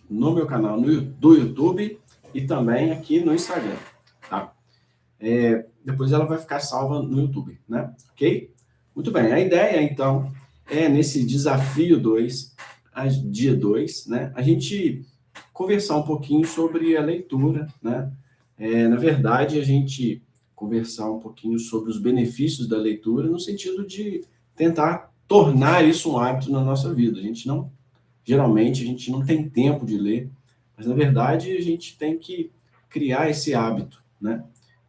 no meu canal do YouTube e também aqui no Instagram, tá? Depois ela vai ficar salva no YouTube, né? Ok? Muito bem, a ideia, então, é nesse desafio 2, dia 2, né? A gente conversar um pouquinho sobre a leitura, né? Na verdade, a gente conversar um pouquinho sobre os benefícios da leitura no sentido de tentar tornar isso um hábito na nossa vida. Geralmente, a gente não tem tempo de ler, mas, na verdade, a gente tem que criar esse hábito, né?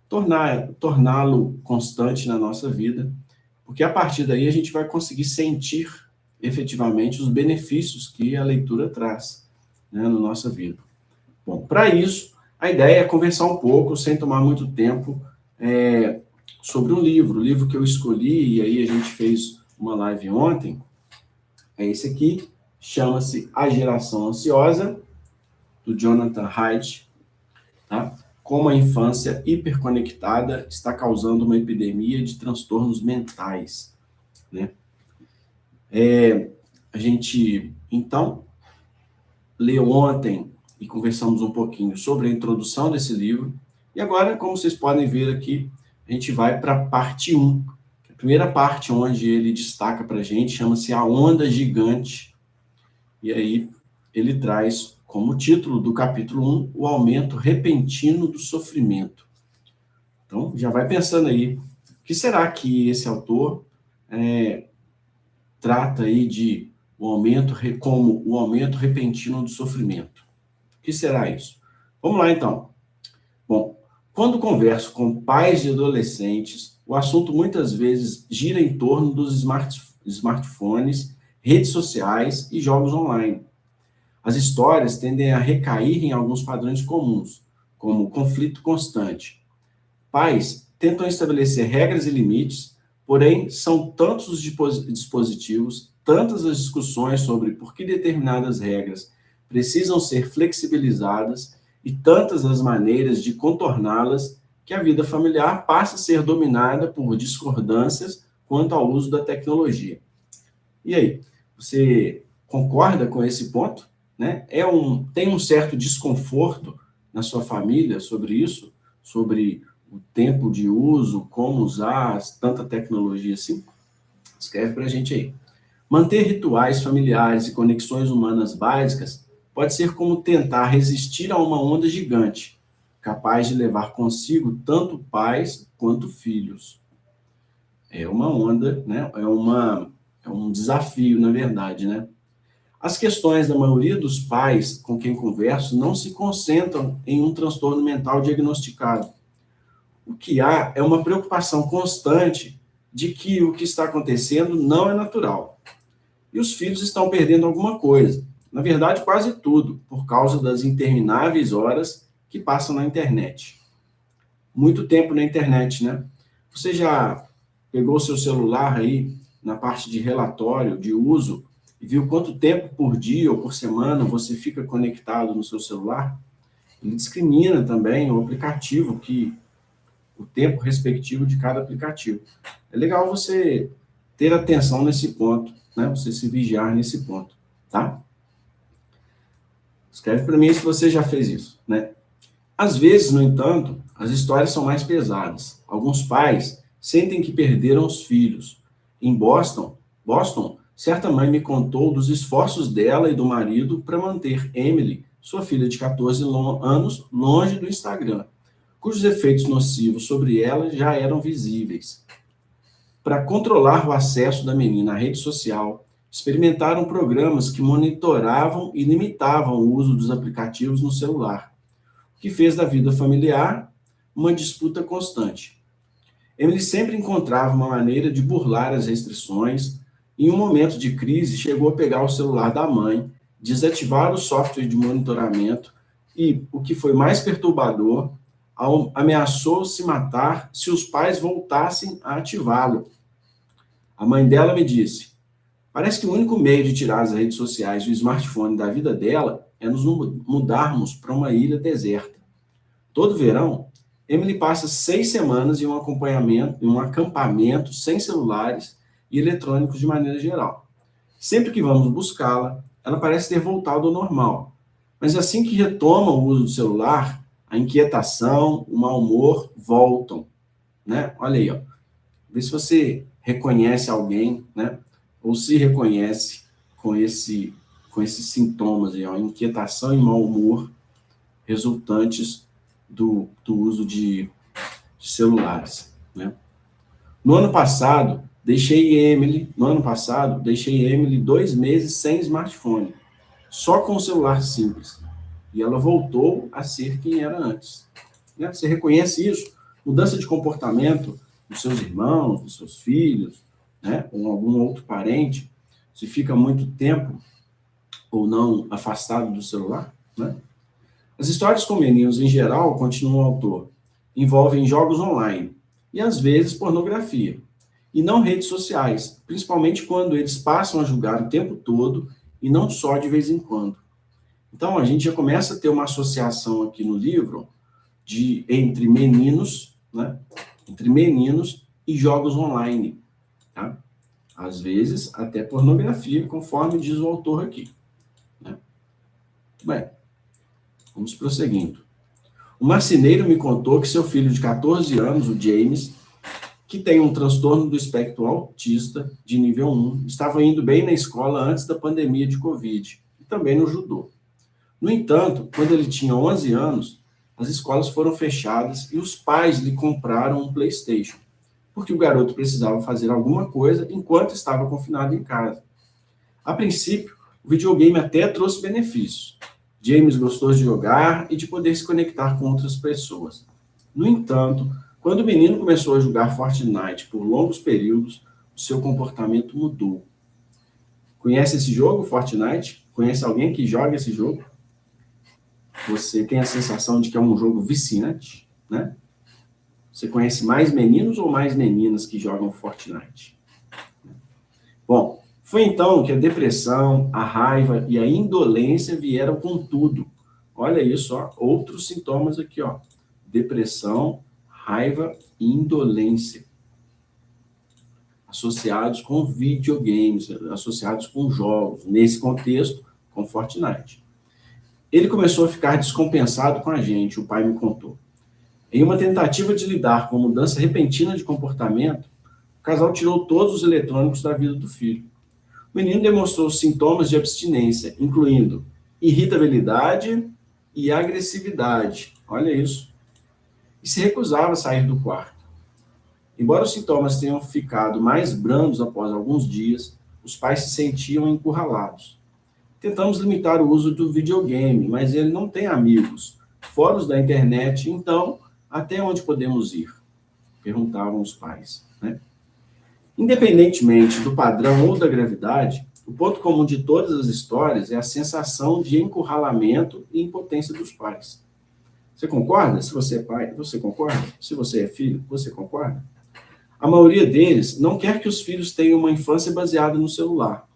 Torná-lo constante na nossa vida, porque a partir daí a gente vai conseguir sentir efetivamente os benefícios que a leitura traz, né, na nossa vida. Bom, para isso, a ideia é conversar um pouco, sem tomar muito tempo, sobre um livro. O livro que eu escolhi, e aí a gente fez uma live ontem, é esse aqui, chama-se A Geração Ansiosa, do Jonathan Haidt, tá? Como a infância hiperconectada está causando uma epidemia de transtornos mentais, né? A gente, então, leu ontem e conversamos um pouquinho sobre a introdução desse livro, e agora, como vocês podem ver aqui, a gente vai para a parte 1. A primeira parte, onde ele destaca para a gente, chama-se A Onda Gigante, e aí ele traz como título do capítulo 1, o aumento repentino do sofrimento. Então, já vai pensando aí, o que será que esse autor trata aí de como o aumento repentino do sofrimento? O que será isso? Vamos lá, então. Bom, quando converso com pais de adolescentes, o assunto muitas vezes gira em torno dos smartphones, redes sociais e jogos online. As histórias tendem a recair em alguns padrões comuns, como conflito constante. Pais tentam estabelecer regras e limites, porém são tantos os dispositivos, tantas as discussões sobre por que determinadas regras precisam ser flexibilizadas e tantas as maneiras de contorná-las que a vida familiar passa a ser dominada por discordâncias quanto ao uso da tecnologia. E aí, você concorda com esse ponto? Né? Tem um certo desconforto na sua família sobre isso, sobre o tempo de uso, como usar tanta tecnologia assim? Escreve para a gente aí. Manter rituais familiares e conexões humanas básicas pode ser como tentar resistir a uma onda gigante, capaz de levar consigo tanto pais quanto filhos. É uma onda, né? É um desafio, na verdade, né? As questões da maioria dos pais com quem converso não se concentram em um transtorno mental diagnosticado. O que há é uma preocupação constante de que o que está acontecendo não é natural. E os filhos estão perdendo alguma coisa, na verdade quase tudo, por causa das intermináveis horas que passam na internet. Muito tempo na internet, né? Você já pegou seu celular aí na parte de relatório, de uso, e viu quanto tempo por dia ou por semana você fica conectado no seu celular? Ele discrimina também o aplicativo, o tempo respectivo de cada aplicativo. É legal você ter atenção nesse ponto, né? Você se vigiar nesse ponto, tá? Escreve para mim se você já fez isso, né? Às vezes, no entanto, as histórias são mais pesadas. Alguns pais sentem que perderam os filhos. Em Boston, certa mãe me contou dos esforços dela e do marido para manter Emily, sua filha de 14 anos, longe do Instagram, cujos efeitos nocivos sobre ela já eram visíveis. Para controlar o acesso da menina à rede social, experimentaram programas que monitoravam e limitavam o uso dos aplicativos no celular, o que fez da vida familiar uma disputa constante. Emily sempre encontrava uma maneira de burlar as restrições. Em um momento de crise, chegou a pegar o celular da mãe, desativar o software de monitoramento e, o que foi mais perturbador, ameaçou se matar se os pais voltassem a ativá-lo. A mãe dela me disse: parece que o único meio de tirar as redes sociais e o smartphone da vida dela é nos mudarmos para uma ilha deserta. Todo verão, Emily passa 6 semanas em um acampamento sem celulares e eletrônicos de maneira geral. Sempre que vamos buscá-la, ela parece ter voltado ao normal. Mas assim que retoma o uso do celular, a inquietação, o mau humor voltam, né? Olha aí, ó. Vê se você reconhece alguém, né? Ou se reconhece com esses sintomas aí, ó, inquietação e mau humor resultantes do uso de celulares, né? No ano passado, deixei Emily 2 meses sem smartphone, só com o celular simples. E ela voltou a ser quem era antes. Né? Você reconhece isso? Mudança de comportamento dos seus irmãos, dos seus filhos, né? Ou algum outro parente, se fica muito tempo ou não afastado do celular, né? As histórias com meninos, em geral, continua o autor, envolvem jogos online e, às vezes, pornografia, e não redes sociais, principalmente quando eles passam a jogar o tempo todo e não só de vez em quando. Então, a gente já começa a ter uma associação aqui no livro entre meninos, né? Entre meninos e jogos online, tá? Às vezes, até pornografia, conforme diz o autor aqui, né? Bem, vamos prosseguindo. O marceneiro me contou que seu filho de 14 anos, o James, que tem um transtorno do espectro autista de nível 1, estava indo bem na escola antes da pandemia de Covid e também no judô. No entanto, quando ele tinha 11 anos, as escolas foram fechadas e os pais lhe compraram um PlayStation, porque o garoto precisava fazer alguma coisa enquanto estava confinado em casa. A princípio, o videogame até trouxe benefícios. James gostou de jogar e de poder se conectar com outras pessoas. No entanto, quando o menino começou a jogar Fortnite por longos períodos, o seu comportamento mudou. Conhece esse jogo, Fortnite? Conhece alguém que joga esse jogo? Você tem a sensação de que é um jogo viciante, né? Você conhece mais meninos ou mais meninas que jogam Fortnite? Bom, foi então que a depressão, a raiva e a indolência vieram com tudo. Olha isso, ó, outros sintomas aqui, ó. Depressão, raiva e indolência. Associados com videogames, associados com jogos. Nesse contexto, com Fortnite. Ele começou a ficar descompensado com a gente, o pai me contou. Em uma tentativa de lidar com mudança repentina de comportamento, o casal tirou todos os eletrônicos da vida do filho. O menino demonstrou sintomas de abstinência, incluindo irritabilidade e agressividade. Olha isso. E se recusava a sair do quarto. Embora os sintomas tenham ficado mais brandos após alguns dias, os pais se sentiam encurralados. Tentamos limitar o uso do videogame, mas ele não tem amigos, fóruns da internet, então, até onde podemos ir? Perguntavam os pais, né? Independentemente do padrão ou da gravidade, o ponto comum de todas as histórias é a sensação de encurralamento e impotência dos pais. Você concorda? Se você é pai, você concorda? Se você é filho, você concorda? A maioria deles não quer que os filhos tenham uma infância baseada no celular.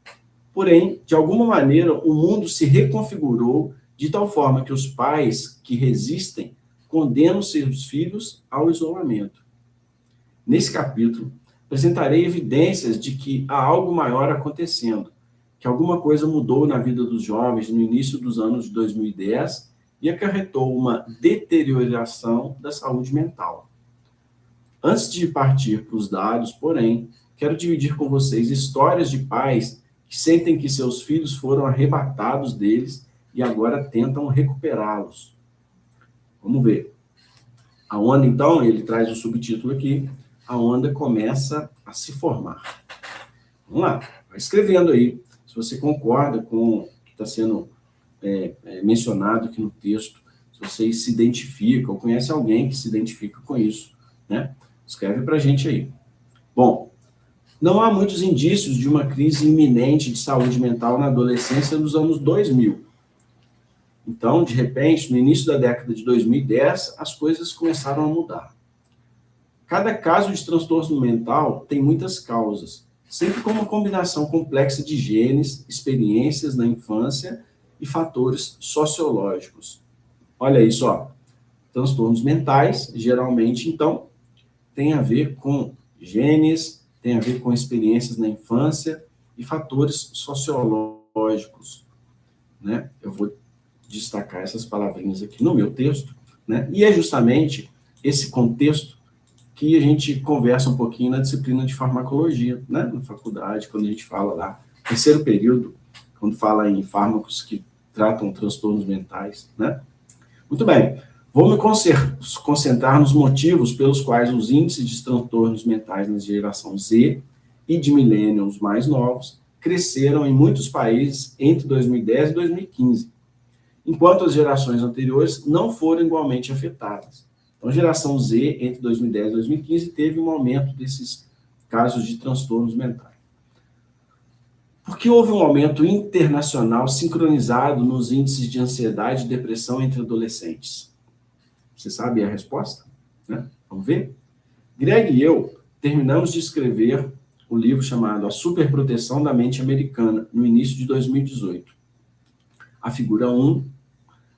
Porém, de alguma maneira, o mundo se reconfigurou de tal forma que os pais que resistem condenam seus filhos ao isolamento. Nesse capítulo, apresentarei evidências de que há algo maior acontecendo, que alguma coisa mudou na vida dos jovens no início dos anos de 2010 e acarretou uma deterioração da saúde mental. Antes de partir para os dados, porém, quero dividir com vocês histórias de pais que sentem que seus filhos foram arrebatados deles e agora tentam recuperá-los. Vamos ver. A onda, então, ele traz o subtítulo aqui, a onda começa a se formar. Vamos lá, vai escrevendo aí, se você concorda com o que está sendo mencionado aqui no texto, se você se identifica ou conhece alguém que se identifica com isso, né? Escreve para a gente aí. Bom, não há muitos indícios de uma crise iminente de saúde mental na adolescência nos anos 2000. Então, de repente, no início da década de 2010, as coisas começaram a mudar. Cada caso de transtorno mental tem muitas causas, sempre com uma combinação complexa de genes, experiências na infância e fatores sociológicos. Olha isso, ó. Transtornos mentais, geralmente, então, tem a ver com genes, tem a ver com experiências na infância e fatores sociológicos. né? Eu vou destacar essas palavrinhas aqui no meu texto, né? E é justamente esse contexto que a gente conversa um pouquinho na disciplina de farmacologia, né? Na faculdade, quando a gente fala lá, terceiro período, quando fala em fármacos que tratam transtornos mentais, né? Muito bem, vou me concentrar nos motivos pelos quais os índices de transtornos mentais na geração Z e de millennials mais novos cresceram em muitos países entre 2010 e 2015, enquanto as gerações anteriores não foram igualmente afetadas. Então, a geração Z, entre 2010 e 2015, teve um aumento desses casos de transtornos mentais. Por que houve um aumento internacional sincronizado nos índices de ansiedade e depressão entre adolescentes? Você sabe a resposta? Né? Vamos ver? Greg e eu terminamos de escrever o livro chamado A Superproteção da Mente Americana, no início de 2018. A figura 1,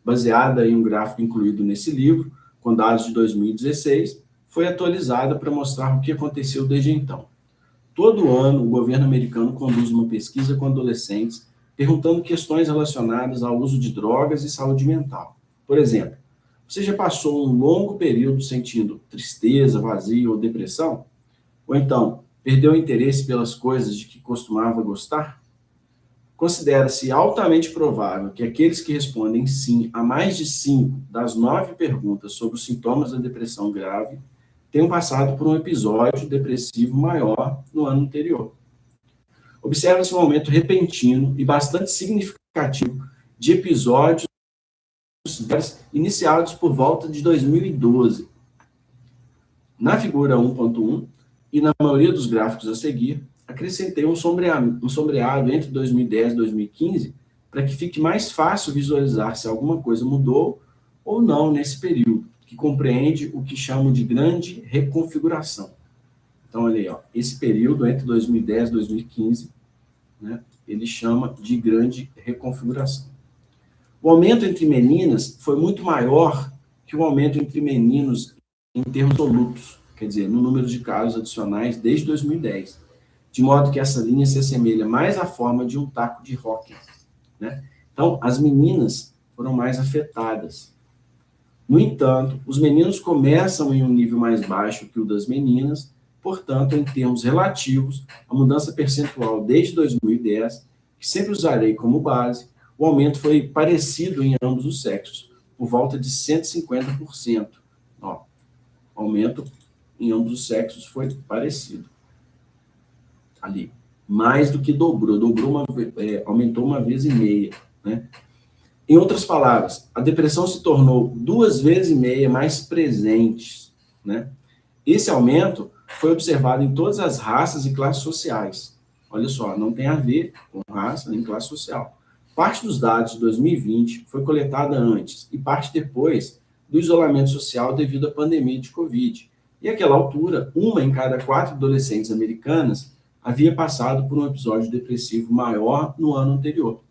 baseada em um gráfico incluído nesse livro, com dados de 2016, foi atualizada para mostrar o que aconteceu desde então. Todo ano, o governo americano conduz uma pesquisa com adolescentes, perguntando questões relacionadas ao uso de drogas e saúde mental. Por exemplo, você já passou um longo período sentindo tristeza, vazio ou depressão? Ou então, perdeu o interesse pelas coisas de que costumava gostar? Considera-se altamente provável que aqueles que respondem sim a mais de 5 das 9 perguntas sobre os sintomas da depressão grave tenham passado por um episódio depressivo maior no ano anterior. Observa-se um aumento repentino e bastante significativo de episódios iniciados por volta de 2012. Na figura 1.1 e na maioria dos gráficos a seguir, acrescentei um sombreado entre 2010 e 2015 para que fique mais fácil visualizar se alguma coisa mudou ou não nesse período, que compreende o que chamo de grande reconfiguração. Então, olha aí, ó, esse período entre 2010 e 2015, né, ele chama de grande reconfiguração. O aumento entre meninas foi muito maior que o aumento entre meninos em termos absolutos, quer dizer, no número de casos adicionais desde 2010. De modo que essa linha se assemelha mais à forma de um taco de hóquei, né? Então, as meninas foram mais afetadas. No entanto, os meninos começam em um nível mais baixo que o das meninas, portanto, em termos relativos, a mudança percentual desde 2010, que sempre usarei como base, o aumento foi parecido em ambos os sexos, por volta de 150%. Ó, o aumento em ambos os sexos foi parecido. Ali, mais do que dobrou, aumentou 1,5 vezes, né? Em outras palavras, a depressão se tornou 2,5 vezes mais presente, né? Esse aumento foi observado em todas as raças e classes sociais. Olha só, não tem a ver com raça nem classe social. Parte dos dados de 2020 foi coletada antes e parte depois do isolamento social devido à pandemia de Covid. E àquela altura, 1 em cada 4 adolescentes americanas havia passado por um episódio depressivo maior no ano anterior.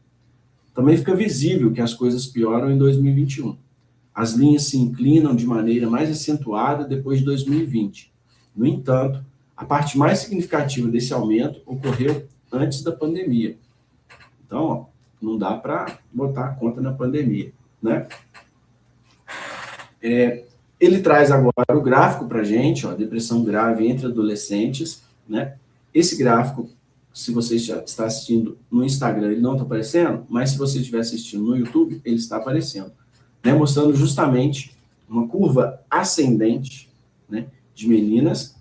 Também fica visível que as coisas pioram em 2021. As linhas se inclinam de maneira mais acentuada depois de 2020. No entanto, a parte mais significativa desse aumento ocorreu antes da pandemia. Então, ó, não dá para botar a conta na pandemia, né? Ele traz agora o gráfico para a gente, ó, depressão grave entre adolescentes, né? Esse gráfico, se você já está assistindo no Instagram, ele não está aparecendo, mas se você estiver assistindo no YouTube, ele está aparecendo, né? Mostrando justamente uma curva ascendente, né, de meninas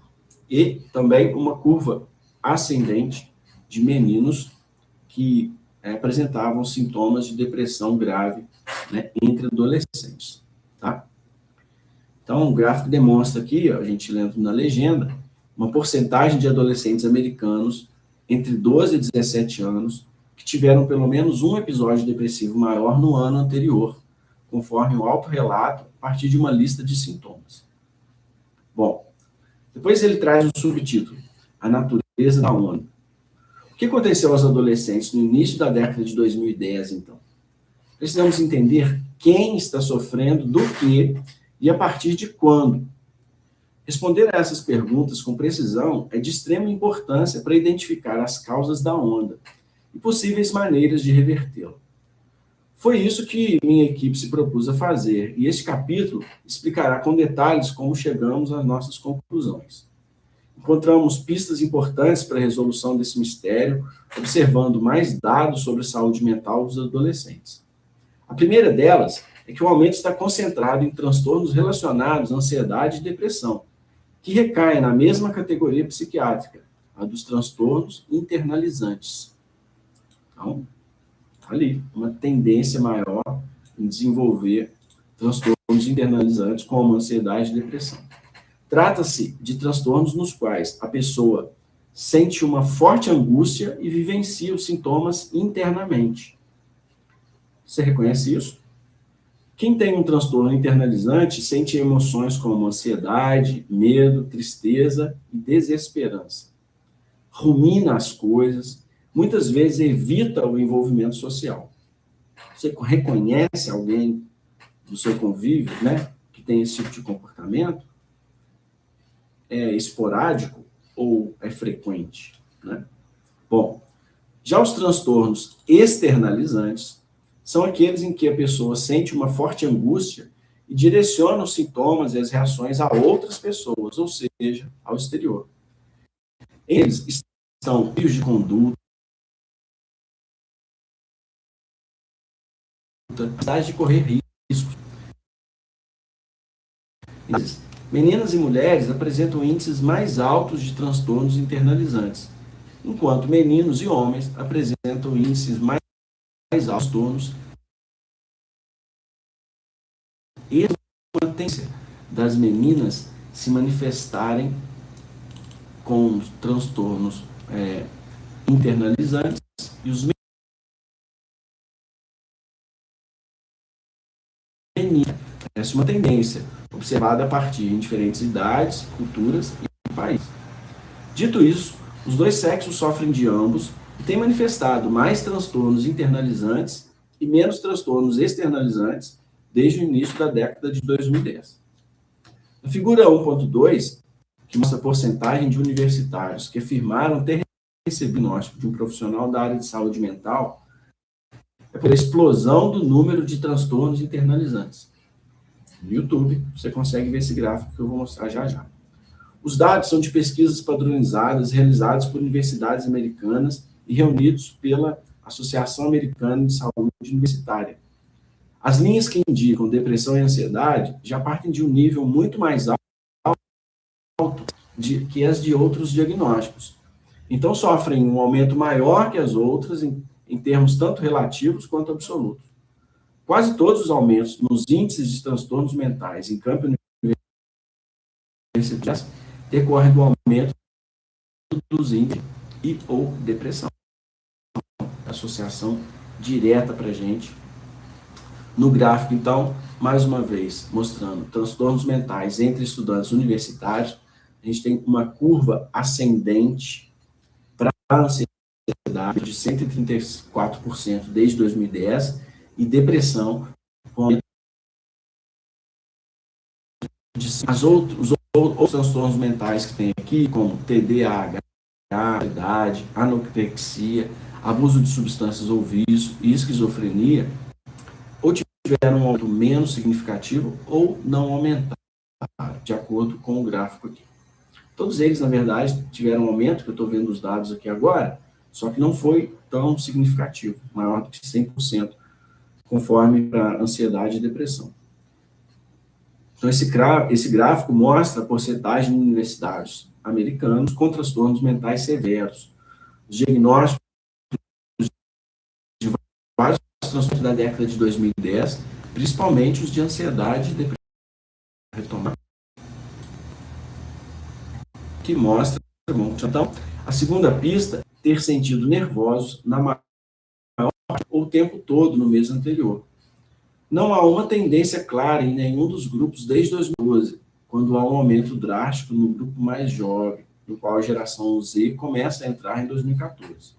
e também uma curva ascendente de meninos que apresentavam sintomas de depressão grave, né, entre adolescentes, tá? Então, o gráfico demonstra aqui, ó, a gente lendo na legenda, uma porcentagem de adolescentes americanos entre 12 e 17 anos que tiveram pelo menos um episódio depressivo maior no ano anterior, conforme o autorrelato, a partir de uma lista de sintomas. Bom, depois ele traz o subtítulo, A Natureza da Onda. O que aconteceu aos adolescentes no início da década de 2010, então? Precisamos entender quem está sofrendo do quê e a partir de quando. Responder a essas perguntas com precisão é de extrema importância para identificar as causas da onda e possíveis maneiras de revertê-la. Foi isso que minha equipe se propôs a fazer, e este capítulo explicará com detalhes como chegamos às nossas conclusões. Encontramos pistas importantes para a resolução desse mistério, observando mais dados sobre a saúde mental dos adolescentes. A primeira delas é que o aumento está concentrado em transtornos relacionados à ansiedade e depressão, que recaem na mesma categoria psiquiátrica, a dos transtornos internalizantes. Então, ali, uma tendência maior em desenvolver transtornos internalizantes como ansiedade e depressão. Trata-se de transtornos nos quais a pessoa sente uma forte angústia e vivencia os sintomas internamente. Você reconhece isso? Quem tem um transtorno internalizante sente emoções como ansiedade, medo, tristeza e desesperança. Rumina as coisas, muitas vezes evita o envolvimento social. Você reconhece alguém do seu convívio, né, que tem esse tipo de comportamento? É esporádico ou é frequente, né? Bom, já os transtornos externalizantes são aqueles em que a pessoa sente uma forte angústia e direciona os sintomas e as reações a outras pessoas, ou seja, ao exterior. Eles estão cheios de conduta, necessidade de correr riscos. Meninas e mulheres apresentam índices mais altos de transtornos internalizantes, enquanto meninos e homens apresentam índices mais altos de transtornos. E a tendência das meninas se manifestarem com transtornos internalizantes e os meninos. Essa é uma tendência observada a partir de diferentes idades, culturas e países. Dito isso, os dois sexos sofrem de ambos e têm manifestado mais transtornos internalizantes e menos transtornos externalizantes desde o início da década de 2010. A figura 1.2, que mostra a porcentagem de universitários que afirmaram ter recebido o diagnóstico de um profissional da área de saúde mental, é por a explosão do número de transtornos internalizantes. No YouTube, você consegue ver esse gráfico que eu vou mostrar já já. Os dados são de pesquisas padronizadas realizadas por universidades americanas e reunidos pela Associação Americana de Saúde Universitária. As linhas que indicam depressão e ansiedade já partem de um nível muito mais alto que as de outros diagnósticos. Então, sofrem um aumento maior que as outras em termos tanto relativos quanto absolutos. Quase todos os aumentos nos índices de transtornos mentais em campo universitário decorrem do aumento dos índices e ou depressão. Associação direta para a gente. No gráfico, então, mais uma vez, mostrando transtornos mentais entre estudantes universitários, a gente tem uma curva ascendente para a ansiedade de 134% desde 2010 e depressão com os outros transtornos mentais que tem aqui, como TDAH, ansiedade, anorexia, abuso de substâncias ou vício e esquizofrenia, ou tiveram um aumento menos significativo ou não aumentaram, de acordo com o gráfico aqui. Todos eles, na verdade, tiveram um aumento, que eu estou vendo os dados aqui agora, só que não foi tão significativo, maior do que 100%, conforme para ansiedade e depressão. Então, esse gráfico mostra a porcentagem de universitários americanos com transtornos mentais severos. Os diagnósticos de vários transtornos da década de 2010, principalmente os de ansiedade e depressão. Retomar. Que mostra, então, a segunda pista, ter sentido nervosos na maior ou o tempo todo no mês anterior. Não há uma tendência clara em nenhum dos grupos desde 2012, quando há um aumento drástico no grupo mais jovem, no qual a geração Z começa a entrar em 2014.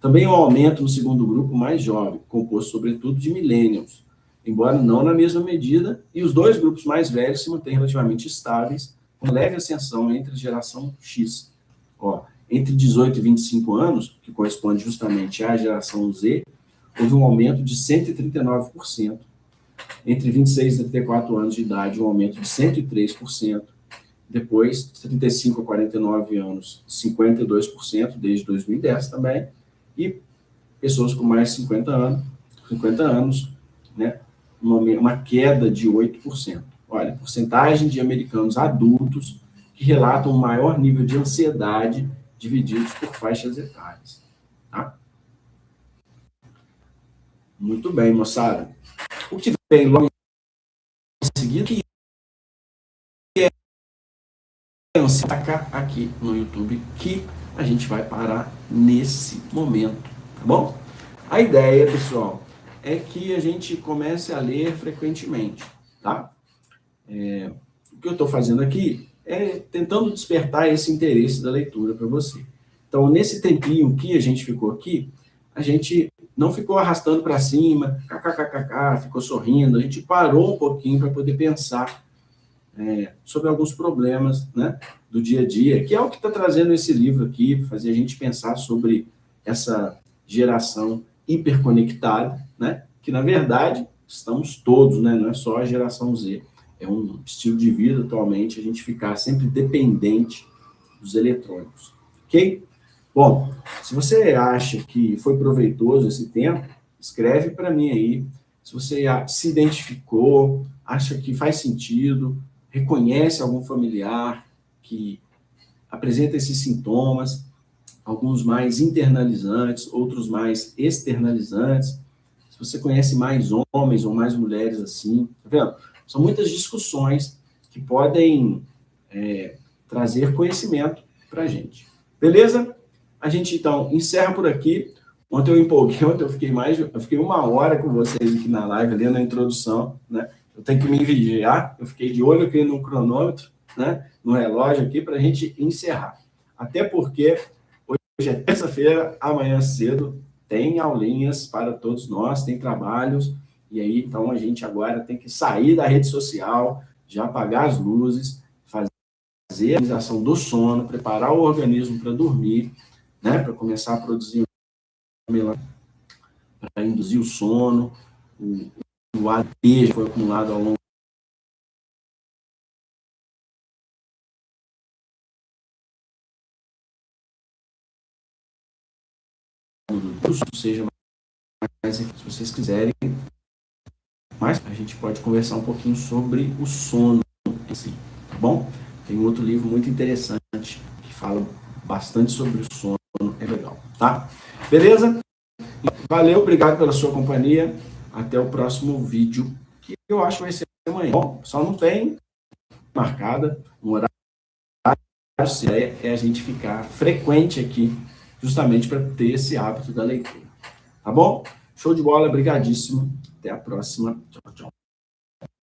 Também há um aumento no segundo grupo mais jovem, composto sobretudo de millennials, embora não na mesma medida, e os dois grupos mais velhos se mantêm relativamente estáveis, com leve ascensão entre a geração X. Entre 18 e 25 anos, que corresponde justamente à geração Z, houve um aumento de 139%. Entre 26 e 34 anos de idade, um aumento de 103%. Depois, de 35 a 49 anos, 52%, desde 2010 também. E pessoas com mais de 50 anos, né, uma queda de 8%. Olha, porcentagem de americanos adultos que relatam um maior nível de ansiedade divididos por faixas etárias. Tá? Muito bem, moçada. O que vem logo em seguida que é aqui no YouTube, que a gente vai parar nesse momento, tá bom? A ideia, pessoal, é que a gente comece a ler frequentemente, tá? O que eu estou fazendo aqui é tentando despertar esse interesse da leitura para você. Então, nesse tempinho que a gente ficou aqui, a gente não ficou arrastando para cima, kkkk, ficou sorrindo, a gente parou um pouquinho para poder pensar sobre alguns problemas, né, do dia a dia, que é o que está trazendo esse livro aqui, fazer a gente pensar sobre essa geração hiperconectada, né, que na verdade estamos todos, né, não é só a geração Z, é um estilo de vida atualmente a gente ficar sempre dependente dos eletrônicos, ok? Bom, se você acha que foi proveitoso esse tempo, escreve para mim aí, se você se identificou, acha que faz sentido, reconhece algum familiar que apresenta esses sintomas, alguns mais internalizantes, outros mais externalizantes. Se você conhece mais homens ou mais mulheres assim, tá vendo? São muitas discussões que podem trazer conhecimento para a gente. Beleza? A gente, então, encerra por aqui. Ontem eu empolguei, ontem eu fiquei 1 hora com vocês aqui na live, ali na introdução, né? Eu tenho que me vigiar, eu fiquei de olho aqui no cronômetro, né? No relógio aqui, para a gente encerrar. Até porque hoje é terça-feira, amanhã cedo tem aulinhas para todos nós, tem trabalhos, e aí, então, a gente agora tem que sair da rede social, já apagar as luzes, fazer a organização do sono, preparar o organismo para dormir, né? Para começar a produzir para induzir o sono, o AD que foi acumulado ao longo do curso, seja mais, se vocês quiserem, mas a gente pode conversar um pouquinho sobre o sono em si, tá bom? Tem um outro livro muito interessante que fala bastante sobre o sono, é legal, tá? Beleza? Valeu, obrigado pela sua companhia. Até o próximo vídeo, que eu acho que vai ser amanhã. Bom, só não tem marcada um horário, é a gente ficar frequente aqui, justamente para ter esse hábito da leitura. Tá bom? Show de bola, brigadíssimo. Até a próxima. Tchau.